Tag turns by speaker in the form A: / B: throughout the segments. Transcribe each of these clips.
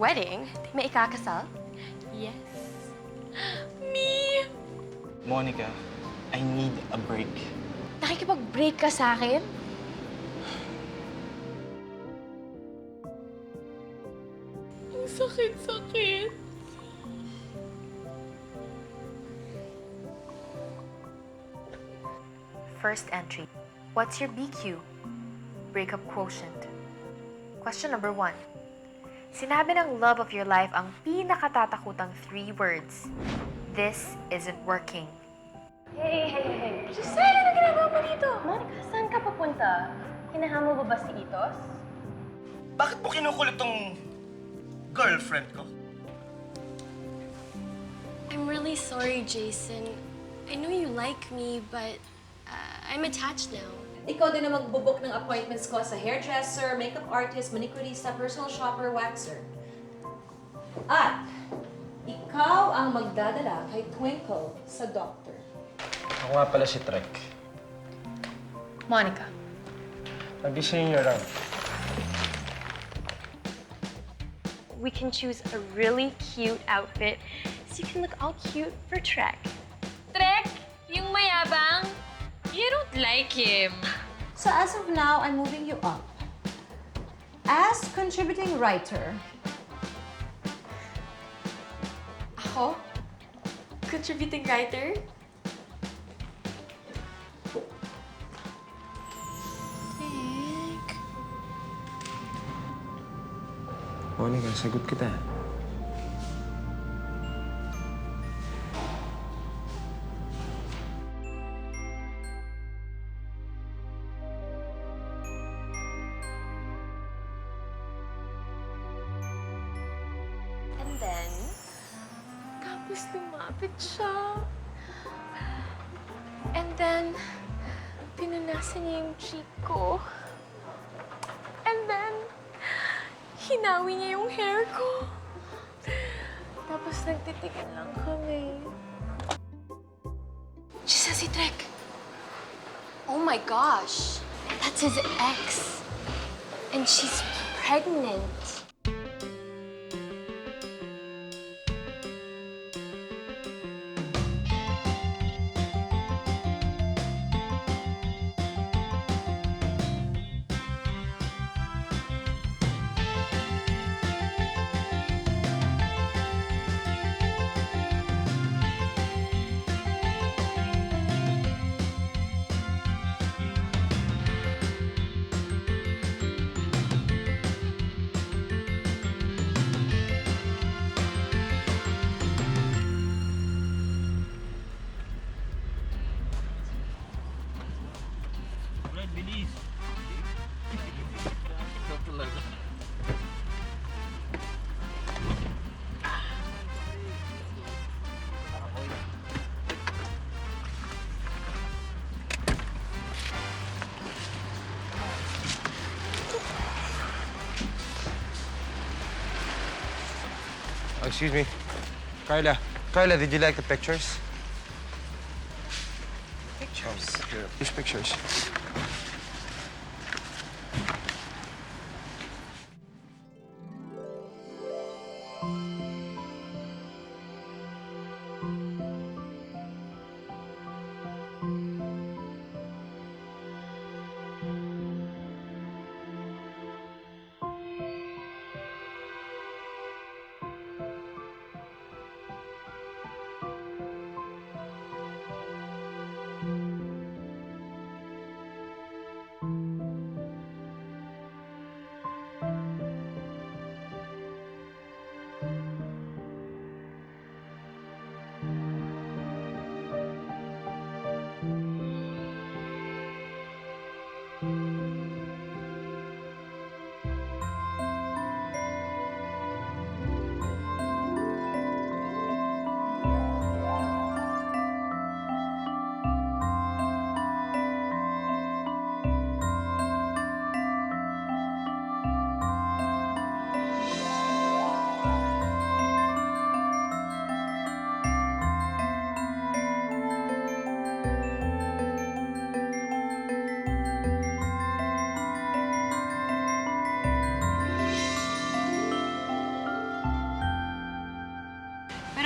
A: Wedding? May ikakasal?
B: Yes. Me!
C: Monica, I need a break.
A: Nakikipag-break ka sa akin?
B: Ang sakit-sakit.
D: First entry. What's your BQ? Breakup quotient. Question number 1. Sinabi ng love of your life ang pinakatatakutang 3 words. This isn't working.
A: Hey. Giselle, ano ginagawa mo dito? Monica, saan ka papunta? Hinahamon mo ba si Itos?
E: Bakit mo kinukulit tong girlfriend ko?
B: I'm really sorry, Jason. I know you like me, but I'm attached now.
F: Ikaw din na magbubuk ng appointments ko sa hairdresser, makeup artist, manicurista, personal shopper, waxer. At ikaw ang magdadala kay Twinkle sa doctor.
C: Ako nga pala si Trek.
D: Monica.
C: Nag-design niyo lang.
A: We can choose a really cute outfit so you can look all cute for Trek.
B: Trek, yung mayabang, you don't like him.
F: So as of now, I'm moving you up. As contributing writer.
B: Ako? Contributing writer? Trek.
C: Monica, sagot kita.
A: And then, tapos lumapit siya. And then, pinunasan niya yung cheek ko. And then, hinawi niya yung hair ko. Tapos nagtitigan lang kami.
B: Siya si Trek. Oh my gosh. That's his ex. And she's pregnant.
C: Oh, excuse me. Carla. Carla, did you like the pictures? Pictures? Which pictures?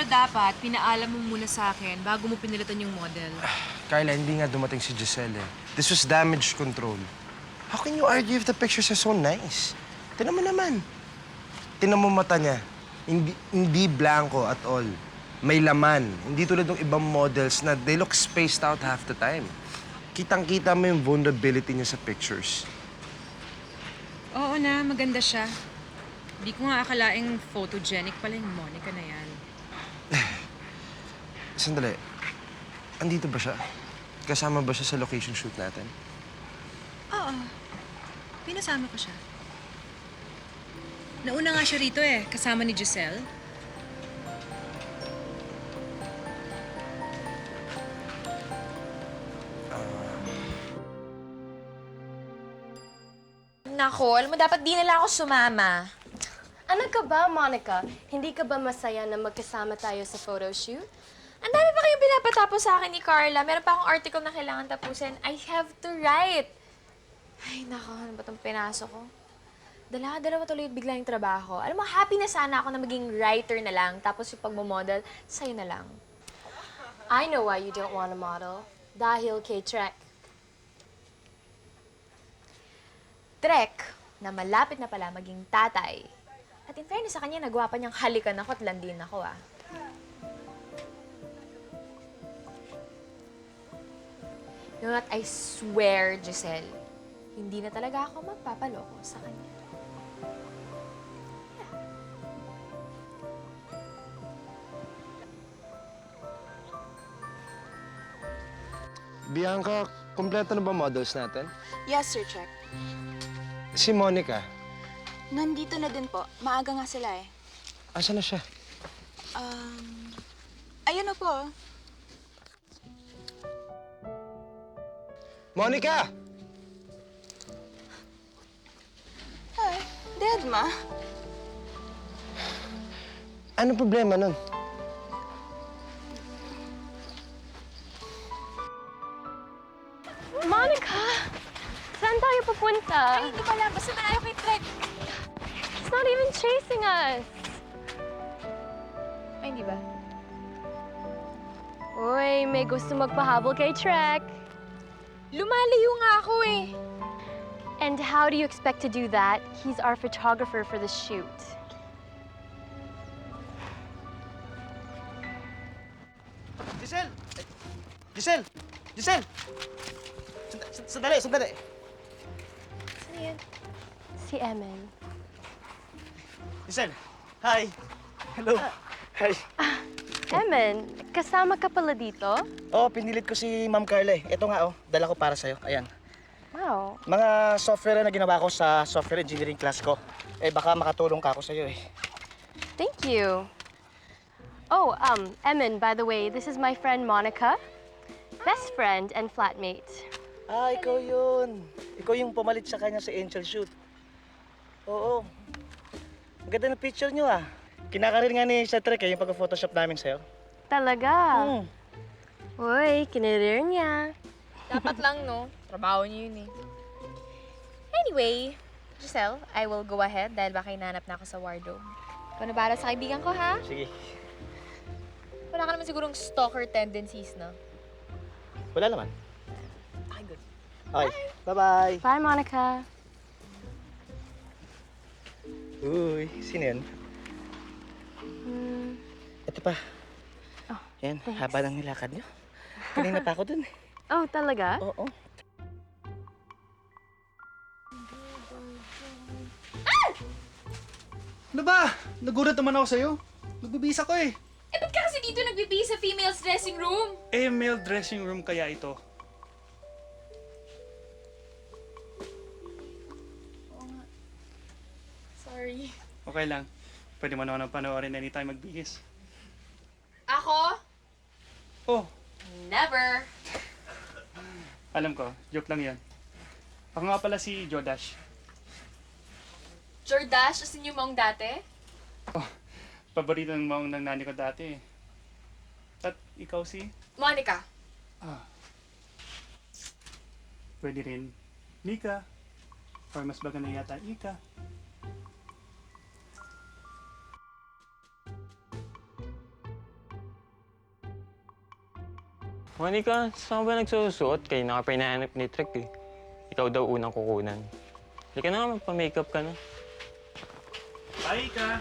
F: dapat, pinaalam mo muna sa akin bago mo pinilitan yung model.
C: Carla, hindi nga dumating si Giselle eh. This was damage control. How can you argue if the pictures are so nice? Tinan mo naman. Tinan mo mata niya. Hindi blanco at all. May laman. Hindi tulad ng ibang models na they look spaced out half the time. Kitang-kita mo yung vulnerability niya sa pictures.
F: Oo na, maganda siya. Di ko nga akalaing photogenic pala yung Monica na yan.
C: Sandali. Andito ba siya? Kasama ba siya sa location shoot natin?
F: Oo. Pinasama ko siya. Nauna nga siya rito eh, kasama ni Giselle.
D: Nako, alam mo, dapat di na lang ako sumama.
A: Ano ka ba, Monica? Hindi ka ba masaya na magkasama tayo sa photo shoot?
D: Ang dami pa kayong pinapatapos sa akin ni Carla. Meron pa akong article na kailangan tapusin. I have to write. Ay, nako, ano ba itong pinasok ko? Dalawa tuloy bigla yung trabaho. Alam mo, happy na sana ako na maging writer na lang. Tapos yung pagmamodel, sa'yo na lang.
A: I know why you don't want to model. Dahil kay Trek.
D: Trek, na malapit na pala maging tatay. At in fairness sa kanya, nagawa pa niyang halikan ako at landin ako, ah. You know what? I swear, Giselle, hindi na talaga ako magpapaloko sa kanya.
C: Bianca, kompleto na ba models natin?
G: Yes, Sir Trek.
C: Si Monica,
G: Nandito na din po. Maaga nga sila eh.
C: asan na siya?
G: Ayun na po.
C: Monica!
G: Ay, Dead, Ma.
C: Anong problema nun?
A: Monica! Saan tayo pupunta?
D: Ay, hindi pala. Basta malayo kay Trek.
A: He's not even chasing us.
D: Ay, hindi ba?
A: Uy, may gusto magpahabol kay Trek.
D: Lumalayo nga ako eh.
A: And how do you expect to do that? He's our photographer for the shoot.
E: Giselle! Giselle! Giselle! Sandali, sandali.
D: Sino yan?
A: Si Emin.
E: Giselle, hi. Hello. Hi.
A: Emin, kasama ka pala dito?
E: Oh, pinilit ko si Ma'am Carla eh. Ito nga oh, dala ko para sa'yo. Ayan.
A: Wow.
E: Mga software na ginawa ko sa software engineering class ko. Eh, baka makatulong ka ako sa'yo eh.
A: Thank you. Oh, Emin, by the way, this is my friend Monica. Best friend and flatmate.
E: Ah, ikaw yun. Ikaw yung pumalit sa kanya sa Angel Shoot. Oo. Ang ganda ng picture nyo ah. Kinakarir nga ni sa Trek eh, yung pag-photoshop namin sa'yo.
A: Talaga?
E: Hmm.
A: Uy, kinirir niya.
D: Dapat lang, no? Trabaho niyo yun eh. Anyway, Giselle, I will go ahead dahil baka hinanap na ako sa wardrobe. Ikaw na bahala sa kaibigan ko, ha?
E: Sige.
D: Wala ka naman sigurong stalker tendencies, no?
E: Wala naman.
D: Okay, good.
E: Okay. Bye-bye.
A: Bye, Monica.
E: Uy, sino yun?
A: Hmm.
E: Ito pa.
A: Oh,
E: Yan,
A: thanks.
E: haba ng nilakad nyo. Kanina pa ako dun eh.
A: Oh, talaga?
E: Oo.
H: Ano ba? Nagulat naman ako sa'yo. Nagbibisa ko eh.
B: Eh, ba't ka kasi dito nagbibihis sa female's dressing room?
H: Eh, male dressing room kaya ito.
B: Sorry.
H: Okay lang. Pwede mo naman ang panoorin anytime magbihis.
B: Ako?
H: Oh,
B: Never.
H: alam ko. Joke lang yan. Ako nga pala si Jodash.
B: Jordash, as in yung mong dati?
H: Paborito ng maong ng nani ko dati eh. At ikaw si?
B: Monica.
H: Pwede rin Nika. Or mas baga na yata Ika.
I: Monica, saan ka ba nagsusuot? Kayo na ka pa hinahanap ni Trek eh. Ikaw daw unang kukunan. Halika na nga, magpa-makeup ka na.
H: Bye, Ika!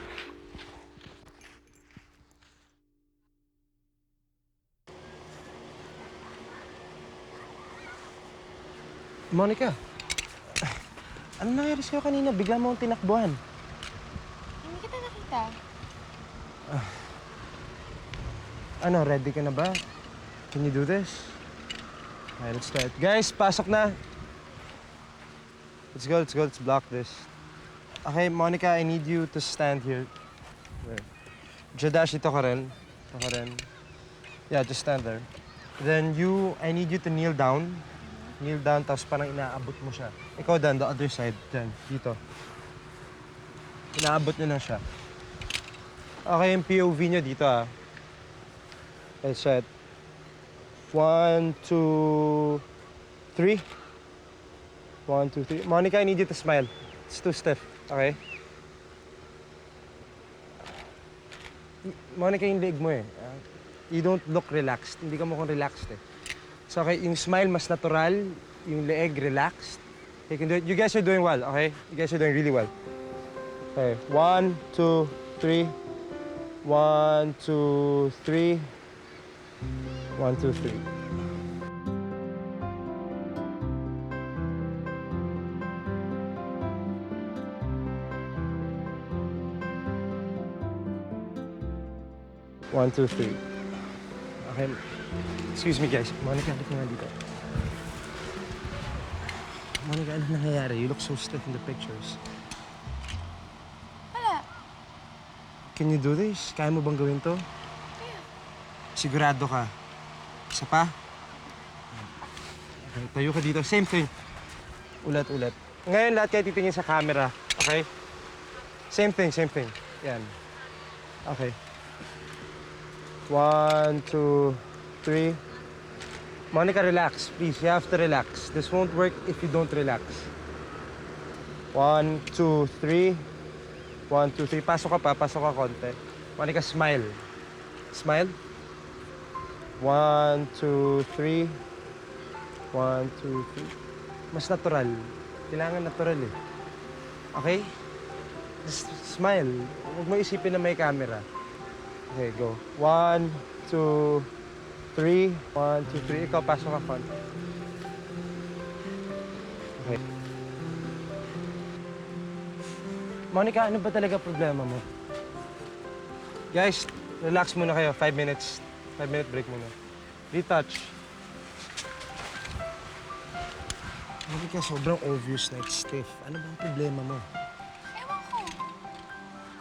C: Monica, ano nangyari sa'yo kanina? Bigla mo akong tinakbuhan.
D: Hindi kita nakita.
C: Ano, ready ka na ba? Can you do this? Okay, let's start. Guys, pasok na. Let's go, let's block this. Okay, Monica, I need you to stand here. Jadash, ito ka rin. Ito ka rin. Yeah, just stand there. Then you, I need you to kneel down. Kneel down, tapos parang inaabot mo siya. Ikaw dan, the other side. Dyan, dito. Inaabot niyo na siya. Okay, yung POV niyo dito ah. Okay, set. 1, 2, 3. 1, 2, 3. Monica, I need you to smile. It's too stiff, okay? Monica, yung leg mo eh. You don't look relaxed. Hindi ka mukhang relaxed eh. So, okay, yung smile mas natural, yung leeg relaxed. You can do it. You guys are doing well, okay? You guys are doing really well. Okay, 1, 2, 3. 1, 2, 3. 1, 2, 3. One, two, three. Okay. Excuse me, guys. Monica, halika nga dito. Monica, ano nangyayari? You look so stiff in the pictures.
D: Wala.
C: Can you do this? Kaya mo bang gawin to? Sigurado ka. Isa pa? Okay, tayo ka dito. Same thing. Ulat. Ngayon, lahat kayo titingin sa camera. Okay? Same thing. Yan. Okay. 1, 2, 3. Monica, relax. Please, you have to relax. This won't work if you don't relax. 1, 2, 3. 1, 2, 3. Pasok ka konti. Monica, smile. Smile. 1, 2, 3. 1, 2, 3. Mas natural. Kailangan natural eh. Okay? Just smile. Huwag mo isipin na may camera. Okay, go. 1, 2, 3. 1, 2, 3. Ikaw, pasok ka konti. Okay. Monica, ano ba talaga problema mo? Guys, relax muna kayo. 5 minutes. 5-minute break muna. Retouch. Monica, sobrang obvious na it's stiff. Ano bang problema mo?
D: Ewan ko.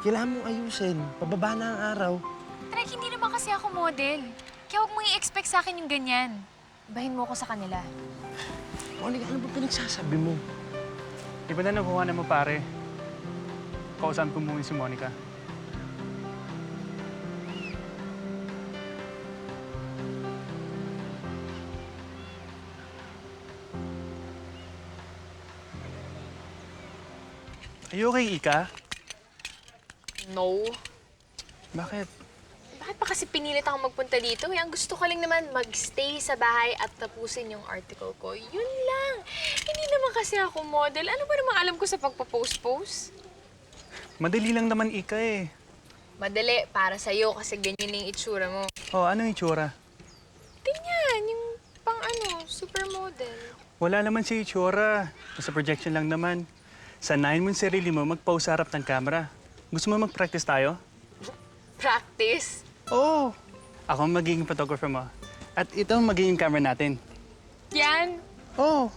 C: Kailangan mong ayusin. Pababa na ang araw.
D: Trek, hindi naman kasi ako model. Kaya huwag mong i-expect sa akin yung ganyan. Ibahin mo ako sa kanila.
C: Monica, ano ba pinagsasabi mo?
H: Iba na nakuha na mo, pare. Kausap ko muna si Monica. Are you okay, Ika?
D: No.
H: Bakit?
D: Bakit pa kasi pinilit ako magpunta dito? Ang gusto ko lang naman mag-stay sa bahay at tapusin yung article ko. Yun lang. Hindi naman kasi ako model. Ano ba namang alam ko sa pagpa-post-post?
H: Madali lang naman, Ika eh.
D: Madali, para sa'yo kasi ganyan yung itsura mo.
H: Oh, ano yung itsura?
D: Ganyan, yung supermodel.
H: Wala naman si itsura. Sa projection lang naman. Sanayin mo yung sarili mo mag-pose sa harap ng camera. Gusto mo mag-practice tayo?
D: Practice?
H: Oo. Ako ang magiging photographer mo. At ito ang magiging camera natin.
D: Yan.
H: Oo.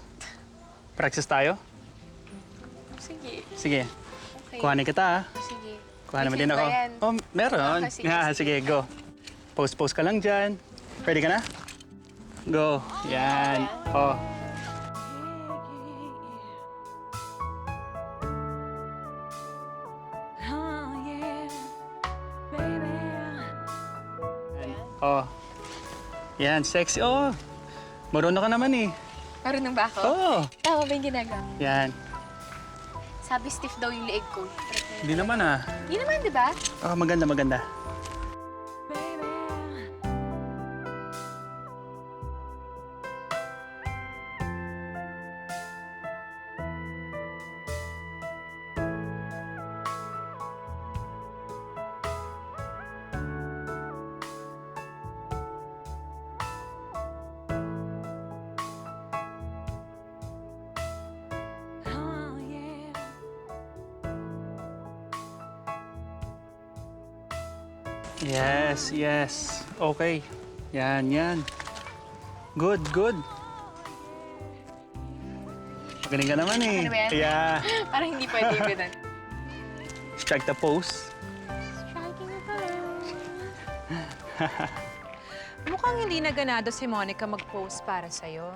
H: Practice tayo?
D: Sige.
H: Sige.
D: Okay.
H: Kuhanin kita, ah.
D: Sige.
H: Kuhanin mo
D: May
H: din
D: fit
H: ako.
D: ba yan?
H: Oh, meron.
D: Sige,
H: Sige, go. Pose ka lang dyan. Ready ka na? Go. Yan. Oh. Oh. Yan, sexy. Oh. Marunong ka naman eh.
D: Marunong ba ako?
H: Oh.
D: Tama ba yung ginagawa?
H: Yan.
D: Sabi stiff daw yung leeg ko.
H: Hindi naman ah.
D: Hindi naman, di ba?
H: Oh, maganda. Yes, yes. Okay. Yan, yan. Good, good. Magaling ka naman eh.
D: Ano ba yan?
H: Yeah.
D: Parang hindi pwede yung ganun.
H: Strike the pose.
J: Mukhang hindi na ganado si Monica mag-post para sa'yo.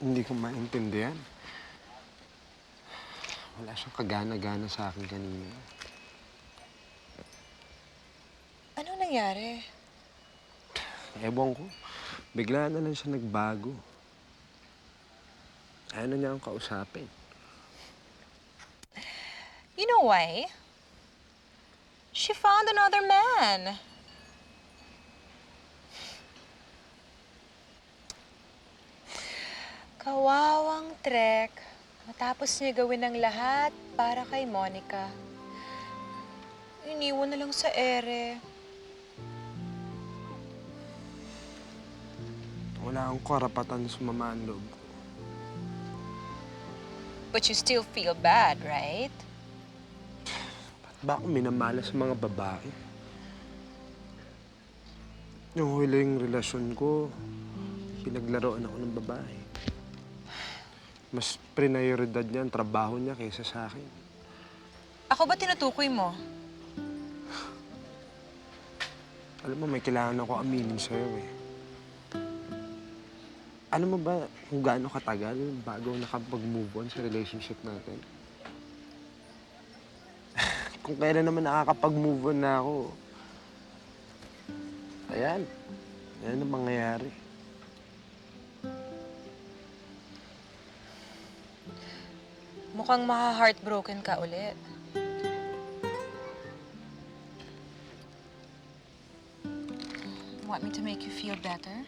C: Hindi ko maintindihan. Wala siyang kagana-gana sa akin kanina.
J: Ano nangyari?
C: Ewan ko. Bigla na lang siya nagbago. Ayaw na niya akong kausapin.
J: You know why? She found another man. Kawawang Trek. Matapos niya gawin ang lahat para kay Monica. Iniwan na lang sa ere.
C: Wala akong karapatan sa sumama ang loob ko.
J: But you still feel bad, right?
C: Ba't ba ako minamala sa mga babae? Yung huling relasyon ko, pinaglaruan ako ng babae. Mas prioridad niya ang trabaho niya kaysa sa akin.
J: Ako ba tinutukoy mo?
C: Alam mo, may kailangan ako aminin sa'yo eh. Ano mo ba kung gaano katagal bago nakapag-move on sa relationship natin? Kung kailan naman nakakapag-move on na ako. Ayan. Ayan ang mangyayari.
J: Mukhang maha-heartbroken ka ulit. Want me to make you feel better?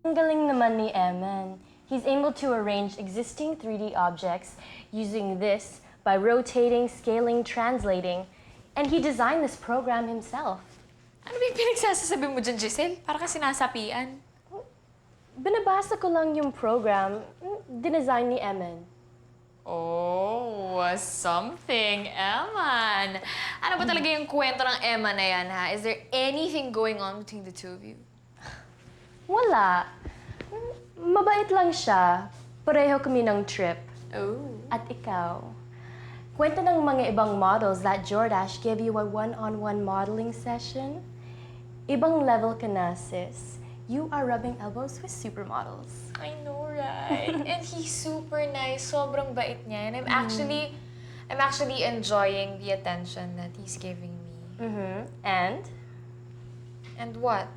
A: Ang galing naman ni Eman. He's able to arrange existing 3D objects using this by rotating, scaling, translating. And he designed this program himself.
B: Ano ba yung pinagsasasabi mo dyan, Giselle? Para ka sinasapian.
A: Binabasa ko lang yung program, dinesign ni Eman.
B: Oh, something, Eman. Ano ba talaga yung kwento ng Eman na yan, ha? Is there anything going on between the two of you?
A: Wala. Mabait lang siya. Pareho kami ng trip.
B: Oh.
A: At ikaw, kwento ng mga ibang models that Jordache gave you a one-on-one modeling session? Ibang level ka na, sis. You are rubbing elbows with supermodels.
B: I know, right? And he's super nice. Sobrang bait niya. And I'm actually enjoying the attention that he's giving me.
A: And?
B: And what?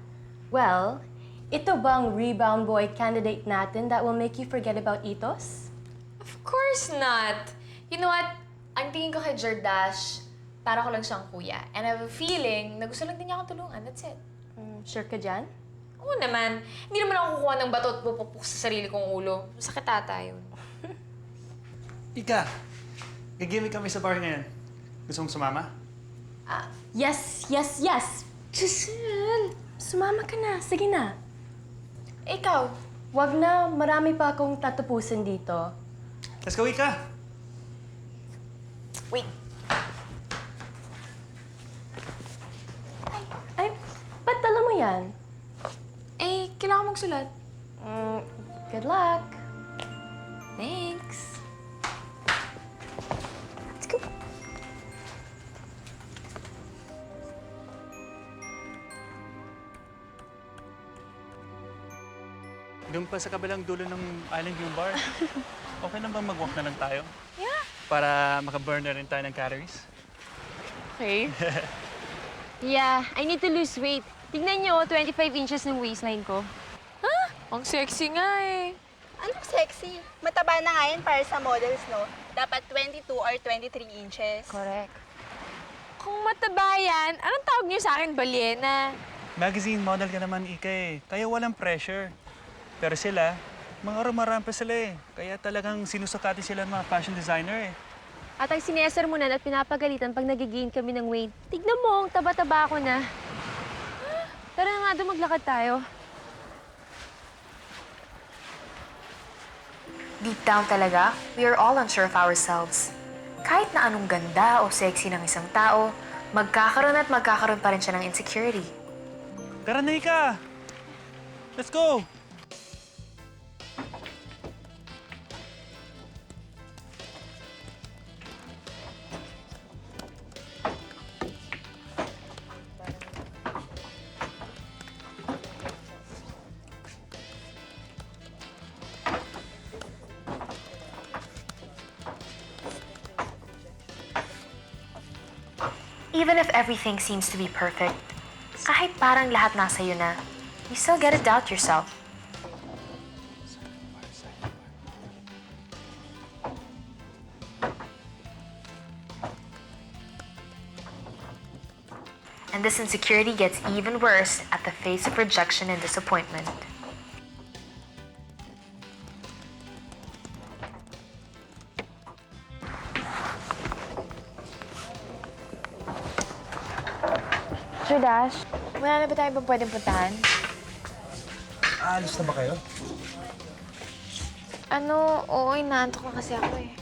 A: Well, ito bang rebound boy candidate natin that will make you forget about Itos?
B: Of course not. You know what? Ang tingin ko kay Jordache, para ko lang siyang kuya. And I have a feeling na gusto lang din niya akong tulungan. That's it.
A: Sure ka dyan?
B: Oo naman. Hindi naman ako kukuha ng bato at pupupok sa sarili kong ulo. Sakit ata yun.
H: Ika, gagimik kami sa bar ngayon. Gusto mong sumama?
A: Yes, yes, yes! Giselle! Sumama ka na. Sige na.
B: Ikaw,
A: Wag na. Marami pa akong tatapusin dito.
H: Let's go, Ika!
B: wait.
A: Ay, ba't dala mo yan?
B: Eh, kailangan magsulat.
A: Good luck.
B: Thanks.
A: Let's go.
H: Doon pa sa kabilang dulo ng island yung bar. Okay lang bang mag-walk na lang tayo? Yeah. Para makaburn na rin tayo ng calories?
B: Okay.
A: Yeah, I need to lose weight. Tingnan nyo, 25 inches ng waistline ko.
B: Ang sexy nga eh.
G: Anong sexy? Mataba na nga yan para sa models, no? Dapat 22 or 23 inches.
A: Correct.
B: Kung mataba yan, anong tawag niyo sa akin, balyena?
H: Magazine model ka naman, Ika eh. Kaya walang pressure. Pero sila, Mga rumarampa sila eh. Kaya talagang sinusukati sila ng mga fashion designer eh.
D: At ang sinesermonan at pinapagalitan pag nagigain kami ng weight. Tignan mo, ang taba-taba ko na. Tara nga doon, maglakad tayo.
K: Deep down talaga, we are all unsure of ourselves. Kahit na anong ganda o sexy ng isang tao, magkakaroon pa rin siya ng insecurity.
H: Tara na, Ika! Let's go!
K: Even if everything seems to be perfect, kahit parang lahat nasa iyo na, you still gotta doubt yourself. And this insecurity gets even worse at the face of rejection and disappointment.
D: Jordash, wala na ba tayo pwedeng puntahan?
C: Aalis na ba kayo?
D: Oo, inaantok na kasi ako eh.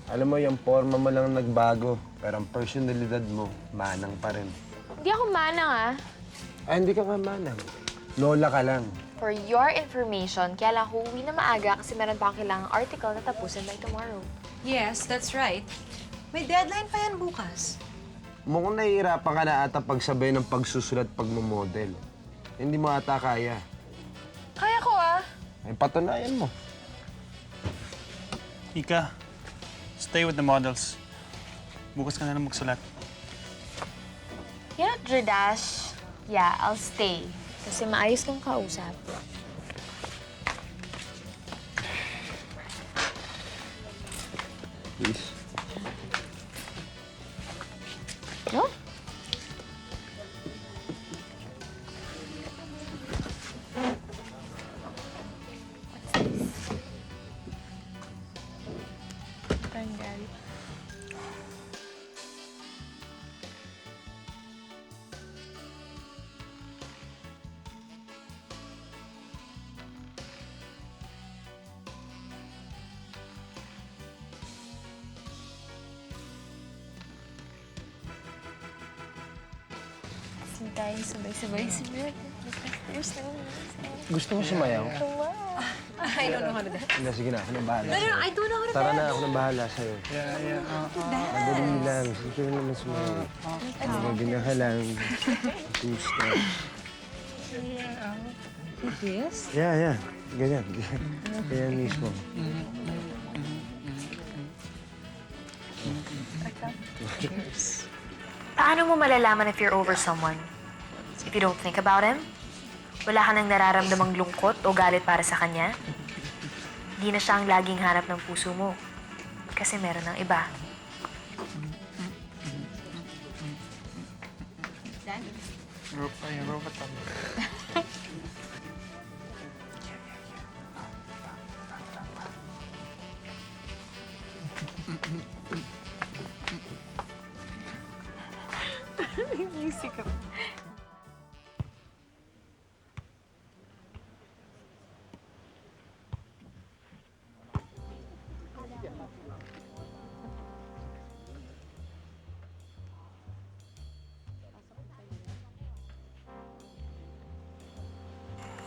C: Alam mo, yung forma mo lang nagbago, pero ang personalidad mo, manang pa rin.
D: Hindi ako manang ah.
C: Ay, hindi ka nga manang. Lola ka lang.
D: For your information, kaya lang ako uwi na maaga kasi meron pa akong kailangang article na tapusin by tomorrow.
F: Yes, that's right. May deadline pa yan bukas.
C: Mukhang nahihirapan ka na ata pagsabay ng pagsusulat pagmamodel. Hindi mo ata kaya.
D: Kaya ko ah.
C: Ay, patunayan mo.
H: Ika, stay with the models. Bukas ka na lang magsulat.
D: You know, Jordash, yeah, I'll stay. Kasi maayos kang kausap.
C: Please.
D: No? Tayo sabay-sabay sunod.
C: Gusto mo sumayaw?
F: I don't know how to dance.
C: Hindi, sige na. Ako nang bahala
F: No,
C: sa'yo.
F: I don't know how to
C: Tara
F: dance.
C: na, ako nang bahala sa'yo. Madali lang. Sige na naman sumayaw. Maganda ka lang. Gusto.
F: Yes?
C: Yeah. Ganyan. Ganyan mismo.
K: Paano mo malalaman if you're over someone? If you don't think about him? Wala ka nang nararamdamang lungkot o galit para sa kanya? Di na siya ang laging hanap ng puso mo. Kasi meron ng iba.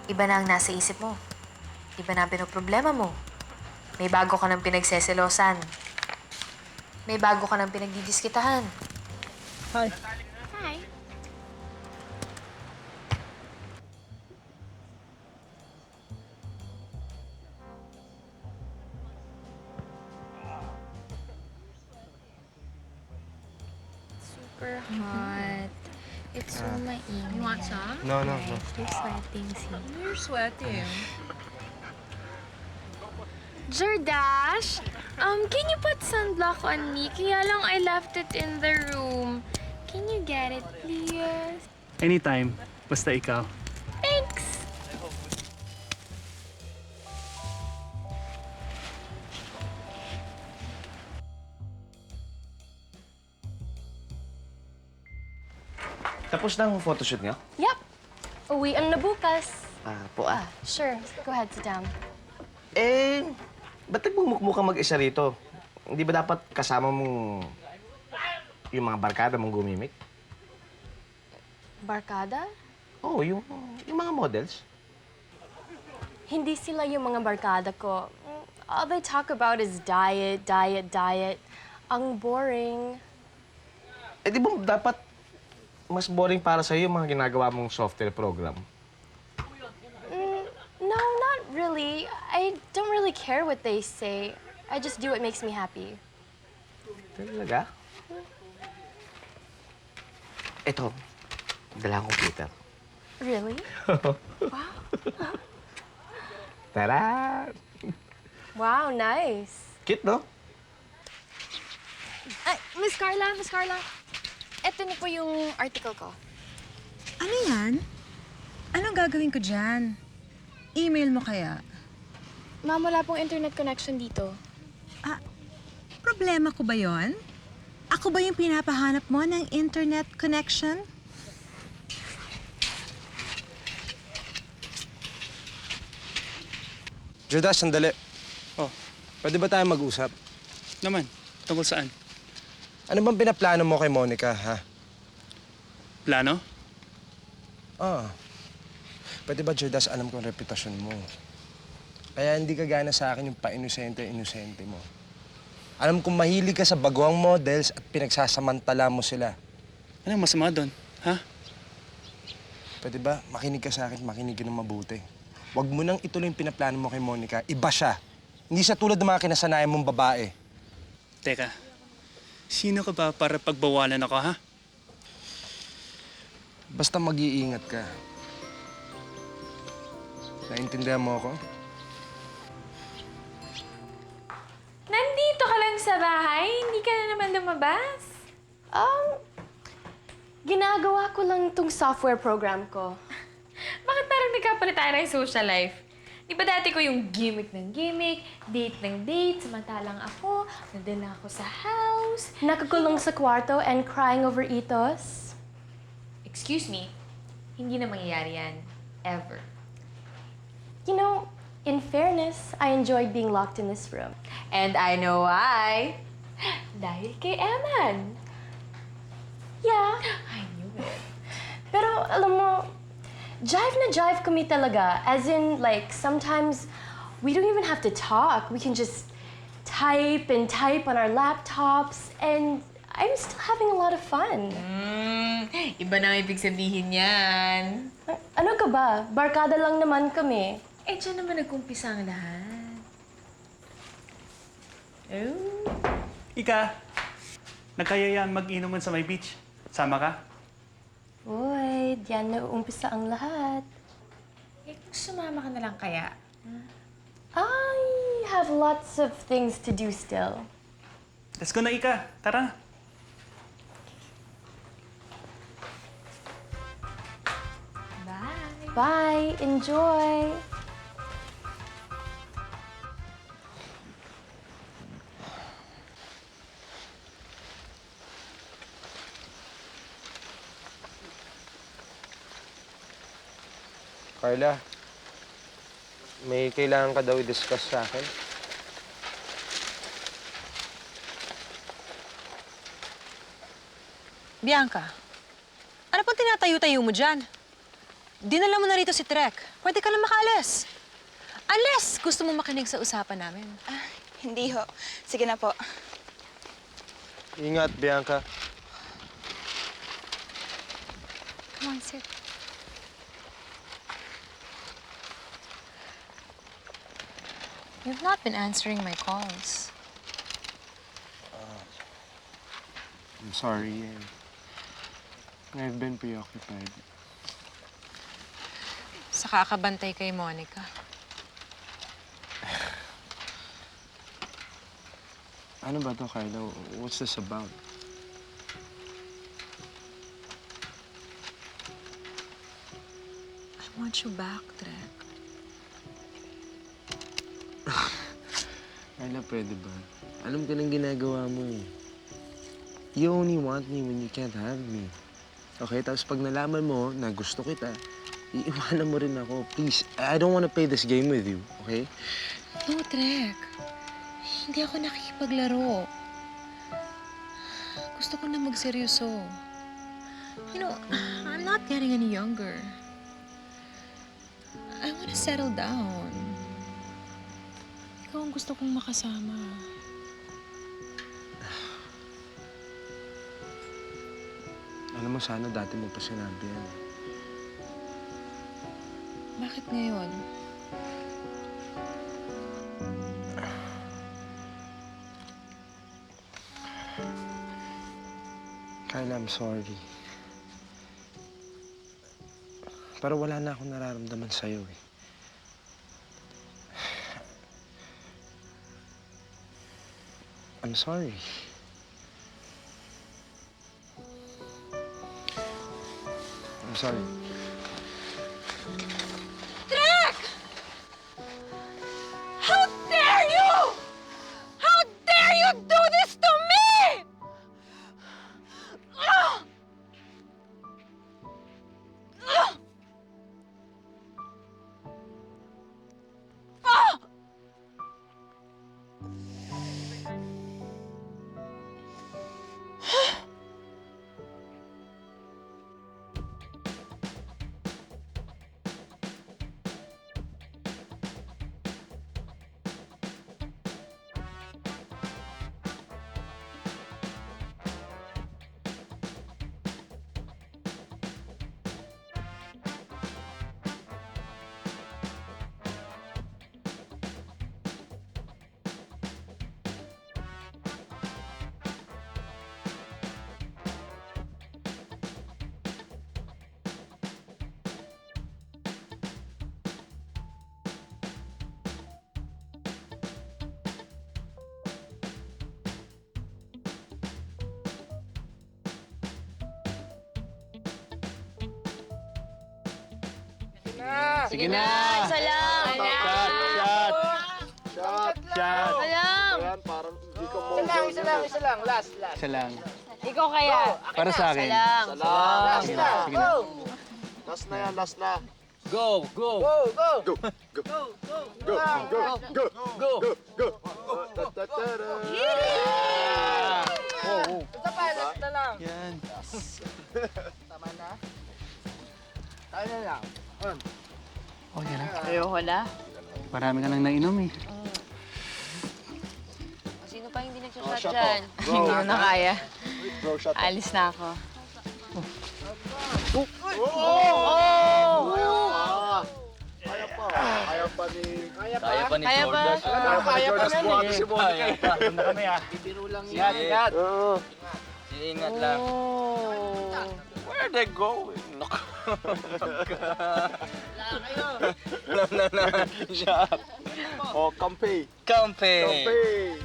K: Iba na ang nasa isip mo. Iba na ang pinoproblema mo. May bago ka ng pinagseselosan. May bago ka ng pinagdidiskitahan.
E: Hi.
D: Hi. Super hot. It's so mainit. You want some?
C: No.
D: You're sweating, see?
F: You're sweating.
D: Jordash, can you put sunblock on me? Kaya lang I left it in the room. Can you get it, please?
H: Anytime. Basta ikaw.
D: Thanks!
E: Tapos na ang photoshoot niyo?
A: Yep. Uwian na bukas. Sure. Go ahead, sit down.
E: Ba't nagmumukmuk ka mag-isa rito? Hindi ba dapat kasama mo yung mga barkada mong gumimik?
A: Barkada?
E: Oo, yung mga models.
A: Hindi sila yung mga barkada ko. All they talk about is diet, diet, diet. Ang boring.
E: Di ba dapat mas boring para sa'yo yung mga ginagawa mong software program?
A: No, not really. I don't really care what they say. I just do what makes me happy.
E: Talaga? Ito, dala akong computer.
A: Really?
E: Tara!
A: Wow, nice.
E: Cute, no?
B: Ay, Miss Carla. Ito na po yung article ko.
J: Ano yan? Anong gagawin ko dyan? Email mo kaya?
B: Ma'am, wala pong internet connection dito.
J: Problema ko ba yon? Ako ba yung pinapahanap mo ng internet connection?
C: Judas, sandali.
H: Oh,
C: Pwede ba tayo mag-usap?
H: naman. Tungkol saan?
C: Ano bang pinaplano mo kay Monica, ha?
H: Plano?
C: Pwede ba, Judas, alam ko ang reputasyon mo. Kaya hindi ka gana sa akin yung pa-inosente mo. Alam kong mahilig ka sa baguang models at pinagsasamantala mo sila.
H: Anong masama doon? Ha?
C: Pwede ba, makinig ka sa akin, makinig ka ng mabuti. Huwag mo nang ituloy yung pinaplano mo kay Monica. Iba siya. Hindi siya tulad ng mga kinasanayan mong babae.
H: Teka, sino ka ba para pagbawalan ako, ha?
C: Basta mag-iingat ka. Naintindihan mo ako?
B: Nandito ka lang sa bahay? Hindi ka na naman lumabas?
A: Ginagawa ko lang tong software program ko.
B: Bakit parang nagkapalit tayo ng social life? Di ba dati ko yung gimmick ng gimmick, date ng date, samantalang ako, nandun ako sa house.
A: Nakakulong sa kwarto and crying over itos.
B: Excuse me, hindi na mangyayari yan. Ever.
A: You know, in fairness, I enjoyed being locked in this room.
B: And I know why. Dahil kay Eman.
A: Yeah,
B: I knew it.
A: pero alam mo, jive na jive kami talaga. As in, like, sometimes we don't even have to talk. We can just type and type on our laptops, and I'm still having a lot of fun.
B: Iba na ang ibig sabihin yan.
A: Ano ka ba? Barkada lang naman kami.
B: Eh, dyan naman nagkumpisa ang lahat. Oh.
H: Ika, nagkayayaan mag-inuman sa may beach. Sama ka?
A: Uy, diyan na uumpisa ang lahat.
B: Eh, sumama ka na lang kaya?
A: I have lots of things to do still.
H: Let's go na, Ika. Tara.
B: Bye.
A: Bye. Enjoy.
C: Carla, may kailangan ka daw i-discuss sa akin.
J: Bianca, ano pong tinatayo-tayo mo dyan? Dinala mo na rito si Trek. Pwede ka na makaalis. Unless gusto mo makinig sa usapan namin.
G: Hindi ho. Sige na po.
C: Ingat, Bianca.
J: Come on, sit. You've not been answering my calls.
C: I'm sorry. I've been preoccupied.
J: Sa kakabantay kay Monica.
C: Ano ba to, Carla? What's this about?
J: I want you back, Trek.
C: Carla, pwede ba? Alam ko nang ginagawa mo eh. You only want me when you can't have me. Okay? Tapos pag nalaman mo na gusto kita, iiwanan mo rin ako. Please, I don't wanna play this game with you, okay?
J: No, Trek. Hindi ako nakikipaglaro. Gusto ko na magseryoso. You know, I'm not getting any younger. I wanna settle down. Ikaw ang gusto kong makasama.
C: Alam mo, sana dati mo pa sinabi yan.
J: Bakit ngayon?
C: Kyla, I'm sorry. Pero wala na akong nararamdaman sa'yo eh. I'm sorry. I'm sorry.
J: Trek! How dare you! How dare you do this to me! Ah! Ah! Ah!
H: Sige na!
J: Isa lang!
H: Shot!
J: Isa lang!
E: Isa lang. Last.
H: Isa lang.
J: Ikaw kaya?
H: Para sa akin.
J: Isa lang.
H: Sige na. Sige na.
E: Last na yan, last na.
H: Go! Go!
E: Go!
H: Yan.
E: Tama na. Tayo na lang.
H: Okay na.
J: Ayoko na.
H: Marami ka nang nainom eh.
J: Sino pa hindi nagsushot dyan? Hindi ko na kaya. Alis na ako.
E: Kaya pa ni...
J: Kaya ba?
E: Kaya pa ni si Monica.
H: Na kami ah.
E: Bibiro lang yan. Ingat.
I: Ingat lang. Where they going? Alam na natin siya.
E: Oh, kampe.
I: Kampe!
E: Kampe.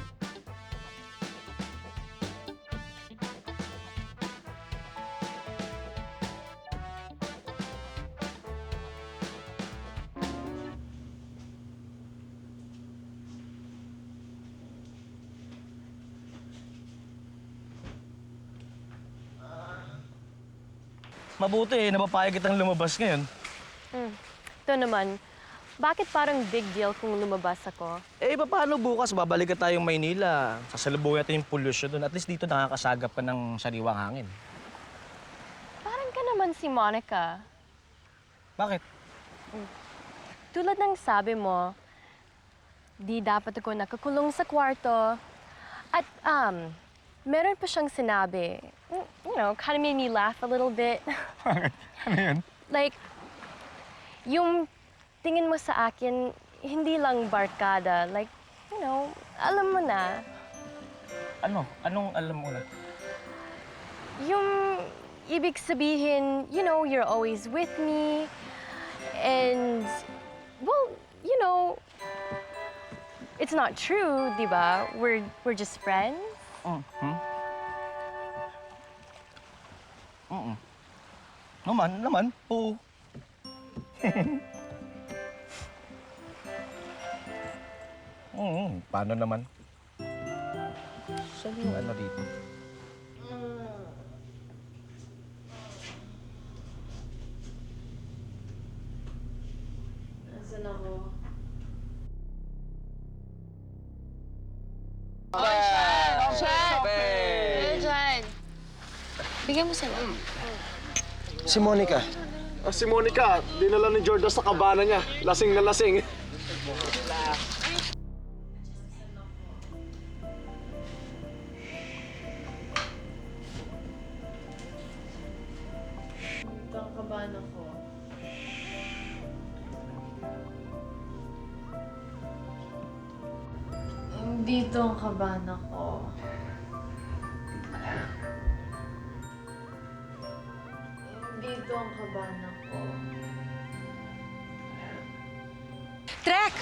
L: Mabuti eh, napapayag kitang lumabas ngayon.
A: Ito naman, bakit parang big deal kung lumabas ako?
L: Eh, paano bukas? Babalik ka tayong Maynila. Sasalubong natin yung pollution doon. At least dito nakakasagap ka ng sariwang hangin.
A: Parang ka naman si Monica.
L: Bakit?
A: Tulad ng sabi mo, di dapat ako nakakulong sa kwarto. At, meron pa siyang sinabi. You know, kind of made me laugh a little bit.
L: Ano yun?
A: Like, yung tingin mo sa akin, hindi lang barkada. Like, you know, alam mo na.
L: Ano? Anong alam mo na?
A: Yung ibig sabihin, you know, you're always with me. And, well, you know, it's not true, di ba? We're just friends.
L: Naman, oo. Paano naman? Saan yung ano dito?
J: Bigyan mo sila.
C: Si Monica.
M: Si Monica, dinala ni Jordan sa kabana niya. Lasing na lasing.
B: Dito ang kabana ko. Dito ang kabana ko.
J: Trek!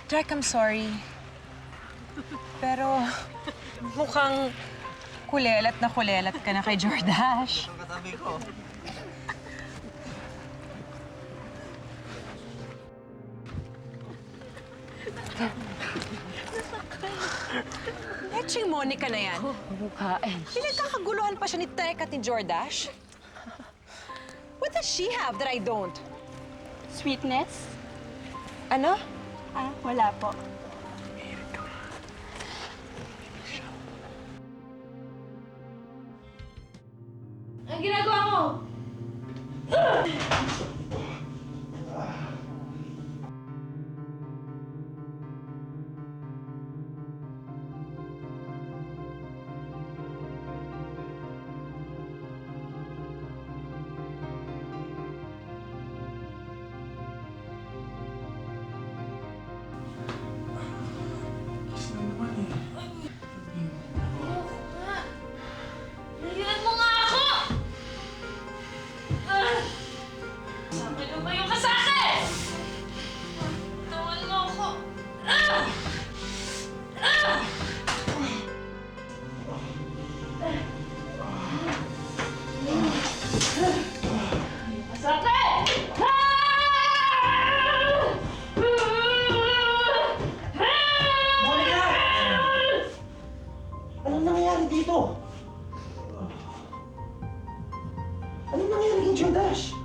J: Trek, I'm sorry. Pero mukhang kulelat ka na kay Jordash.
E: Katabi ko.
J: Etching Monica na yan. Pinagkakaguluhan pa siya ni Trek at ni Jordash. What does she have that I don't?
G: Sweetness?
J: Ano?
G: Wala po.
B: Ang ginagawa mo? Nagilan mo nga ako! Sabi mo ba yung ka sa akin? Tawan mo ako! Sa akin!
C: Anong nangyayari dito? Anong nangyayari kay Jordash?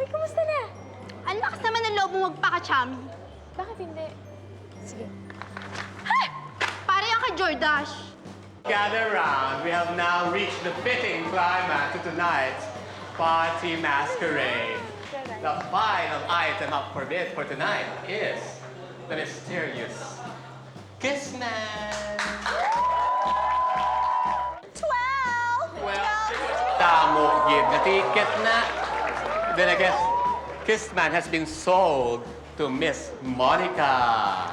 A: Uy, kamusta na?
G: Ang lakas naman ng loob mo magpaka-chami.
A: Bakit hindi? Sige.
G: Pare yan kay Jordash.
N: Gather round. We have now reached the fitting climax of tonight's party masquerade. The final item up for bid for tonight is the mysterious Kiss Man.
G: 12!
N: Well, tamo give the ticket na. Then I guess Kiss Man has been sold to Miss Monica.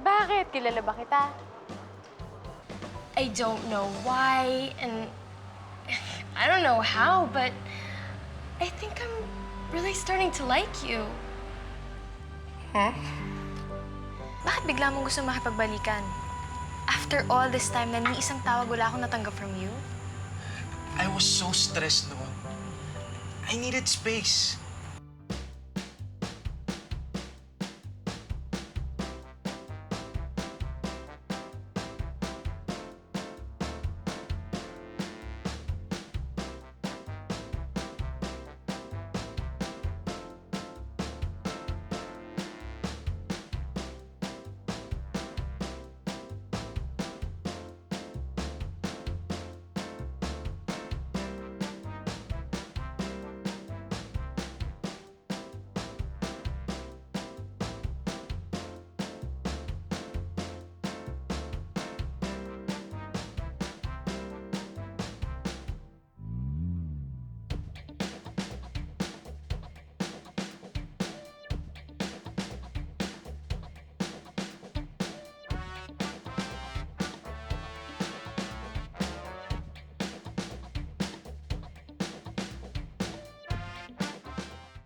A: Bakit? Kilala ba kita? I don't know why, and I don't know how, but I think I'm really starting to like you.
K: Huh? Bakit bigla mong gusto makipagbalikan? After all this time na ni isang tawag wala akong natanggap from you?
C: I was so stressed noon. I needed space.